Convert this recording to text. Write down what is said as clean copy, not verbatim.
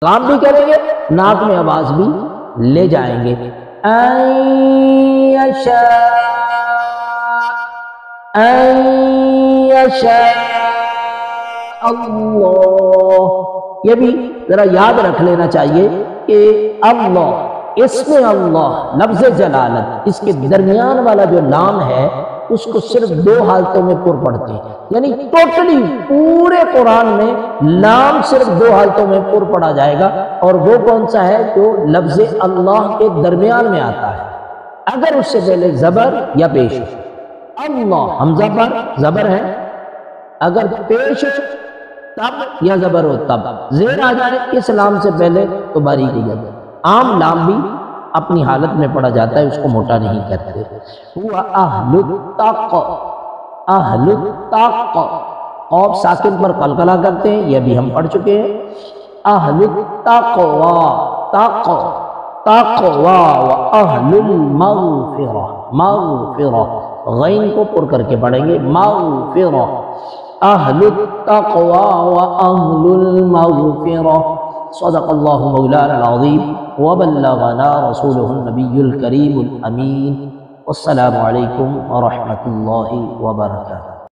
کام بھی کریں گے، ناک میں آواز بھی لے جائیں گے۔ اللہ، یہ بھی ذرا یاد رکھ لینا چاہیے کہ اللہ، اسم اللہ، لفظ جلالت، اس کے درمیان والا جو نام ہے اس کو صرف دو حالتوں میں پر پڑھتے ہیں، یعنی ٹوٹلی پورے قرآن میں نام صرف دو حالتوں میں پر پڑھا جائے گا، اور وہ کون سا ہے؟ جو لفظ اللہ کے درمیان میں آتا ہے، اگر اس سے پہلے زبر یا پیش اللہ، حمزہ پر زبر ہے، اگر پیش تب یا زبر ہو تب، زیر آ جائے اس لام سے پہلے تو باریک ہو جاتا ہے۔ عام لام بھی اپنی حالت میں پڑھا جاتا ہے، اس کو موٹا نہیں کہتے۔ ہوا اہل التقوی، اہل التقوی، قاف ساکن پر قلقلہ کرتے ہیں، یہ بھی ہم پڑھ چکے ہیں۔ اہل التقوی، تقوی، تقوی و اہل المغفرہ، مغفرہ، غین کو پر کر کے پڑھیں گے، مغفرہ، اہل التقوی و اہل المغفرہ۔ صدق اللہ مولانا العظیم وبلغنا رسولہ النبی الکریم الامین۔ والسلام علیکم ورحمۃ اللہ وبرکاتہ۔